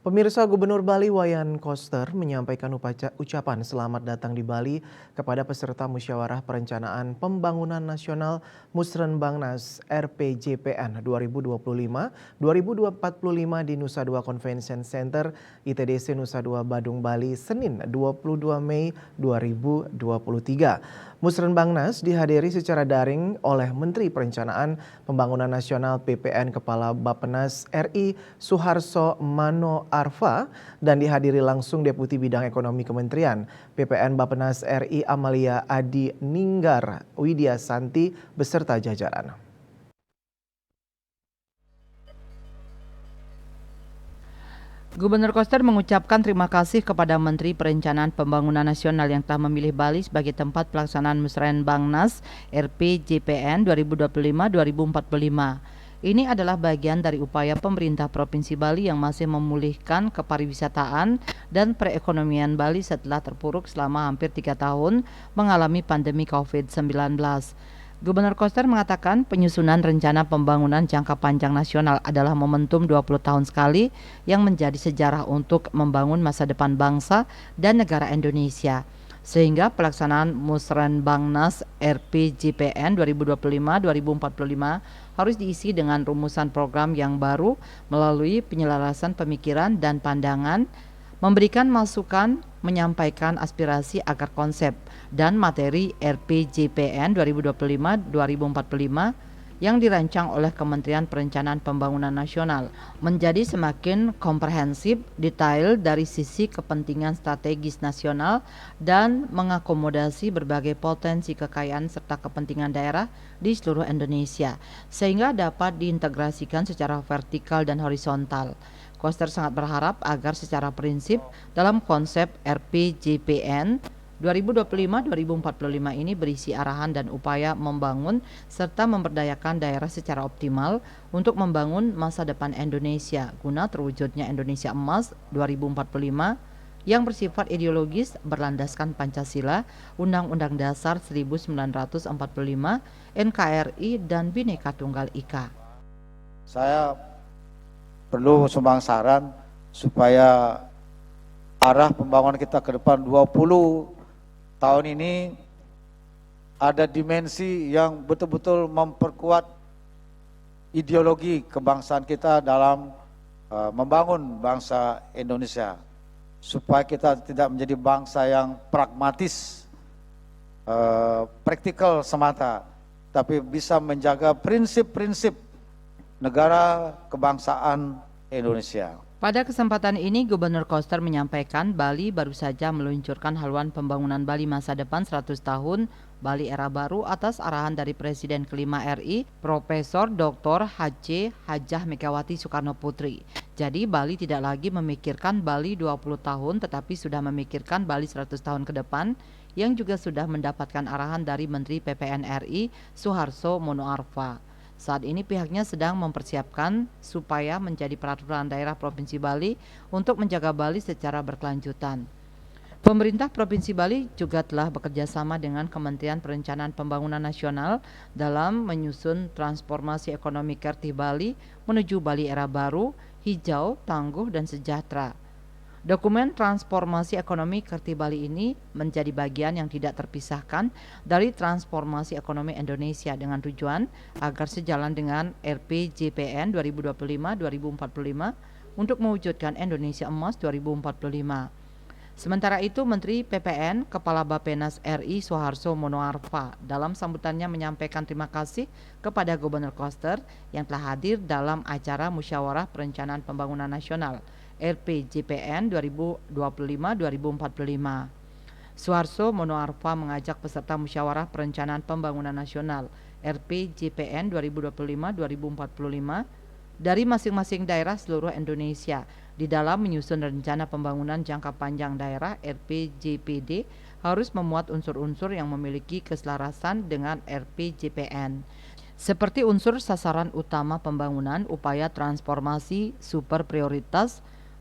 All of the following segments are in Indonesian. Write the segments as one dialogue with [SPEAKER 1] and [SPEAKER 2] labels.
[SPEAKER 1] Pemirsa Gubernur Bali Wayan Koster menyampaikan ucapan selamat datang di Bali kepada peserta Musyawarah Perencanaan Pembangunan Nasional Musrenbangnas RPJPN 2025-2045 di Nusa Dua Convention Center ITDC Nusa Dua Badung Bali Senin 22 Mei 2023. Musrenbangnas dihadiri secara daring oleh Menteri Perencanaan Pembangunan Nasional PPN Kepala Bappenas RI Suharso Mano Arfa dan dihadiri langsung Deputi Bidang Ekonomi Kementerian PPN Bappenas RI Amalia Adi Ninggar Widya Santi beserta jajaran.
[SPEAKER 2] Gubernur Koster mengucapkan terima kasih kepada Menteri Perencanaan Pembangunan Nasional yang telah memilih Bali sebagai tempat pelaksanaan Musrenbangnas RPJPN 2025-2045. Ini adalah bagian dari upaya pemerintah Provinsi Bali yang masih memulihkan kepariwisataan dan perekonomian Bali setelah terpuruk selama hampir 3 tahun mengalami pandemi COVID-19. Gubernur Koster mengatakan penyusunan rencana pembangunan jangka panjang nasional adalah momentum 20 tahun sekali yang menjadi sejarah untuk membangun masa depan bangsa dan negara Indonesia. Sehingga pelaksanaan Musrenbangnas RPJPN 2025-2045 harus diisi dengan rumusan program yang baru melalui penyelarasan pemikiran dan pandangan, memberikan masukan, menyampaikan aspirasi agar konsep dan materi RPJPN 2025-2045 yang dirancang oleh Kementerian Perencanaan Pembangunan Nasional menjadi semakin komprehensif, detail dari sisi kepentingan strategis nasional dan mengakomodasi berbagai potensi kekayaan serta kepentingan daerah di seluruh Indonesia sehingga dapat diintegrasikan secara vertikal dan horizontal. Koster sangat berharap agar secara prinsip dalam konsep RPJPN 2025-2045 ini berisi arahan dan upaya membangun serta memberdayakan daerah secara optimal untuk membangun masa depan Indonesia guna terwujudnya Indonesia Emas 2045 yang bersifat ideologis berlandaskan Pancasila, Undang-Undang Dasar 1945, NKRI, dan Bhinneka Tunggal Ika.
[SPEAKER 3] Saya perlu sumbang saran supaya arah pembangunan kita ke depan 20 tahun ini ada dimensi yang betul-betul memperkuat ideologi kebangsaan kita dalam membangun bangsa Indonesia, supaya kita tidak menjadi bangsa yang pragmatis, praktikal semata, tapi bisa menjaga prinsip-prinsip negara kebangsaan Indonesia.
[SPEAKER 2] Pada kesempatan ini, Gubernur Koster menyampaikan Bali baru saja meluncurkan haluan pembangunan Bali masa depan 100 tahun Bali era baru atas arahan dari Presiden kelima RI, Profesor Dr. H.C. Hajah Megawati Soekarno Putri. Jadi Bali tidak lagi memikirkan Bali 20 tahun tetapi sudah memikirkan Bali 100 tahun ke depan yang juga sudah mendapatkan arahan dari Menteri PPN RI Suharso Mono Arfa. Saat ini pihaknya sedang mempersiapkan supaya menjadi peraturan daerah Provinsi Bali untuk menjaga Bali secara berkelanjutan. Pemerintah Provinsi Bali juga telah bekerja sama dengan Kementerian Perencanaan Pembangunan Nasional dalam menyusun transformasi ekonomi Kerti Bali menuju Bali era baru, hijau, tangguh, dan sejahtera. Dokumen transformasi ekonomi Kerti Bali ini menjadi bagian yang tidak terpisahkan dari transformasi ekonomi Indonesia dengan tujuan agar sejalan dengan RPJPN 2025-2045 untuk mewujudkan Indonesia Emas 2045. Sementara itu, Menteri PPN Kepala Bappenas RI Suharso Mono Arfa dalam sambutannya menyampaikan terima kasih kepada Gubernur Koster yang telah hadir dalam acara Musyawarah Perencanaan Pembangunan Nasional RPJPN 2025-2045. Suharso Mono Arfa mengajak peserta Musyawarah Perencanaan Pembangunan Nasional RPJPN 2025-2045 dari masing-masing daerah seluruh Indonesia di dalam menyusun rencana pembangunan jangka panjang daerah RPJPD harus memuat unsur-unsur yang memiliki keselarasan dengan RPJPN. Seperti unsur sasaran utama pembangunan, upaya transformasi super prioritas,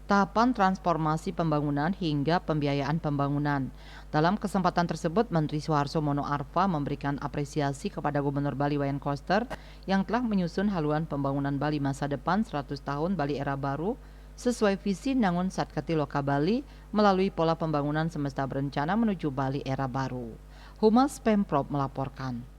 [SPEAKER 2] tahapan transformasi pembangunan hingga pembiayaan pembangunan. Dalam kesempatan tersebut, Menteri Suharso Mono Arfa memberikan apresiasi kepada Gubernur Bali Wayan Koster yang telah menyusun haluan pembangunan Bali masa depan 100 tahun Bali era baru sesuai visi Nangun Satkati Loka Bali melalui pola pembangunan semesta berencana menuju Bali era baru. Humas Pemprov melaporkan.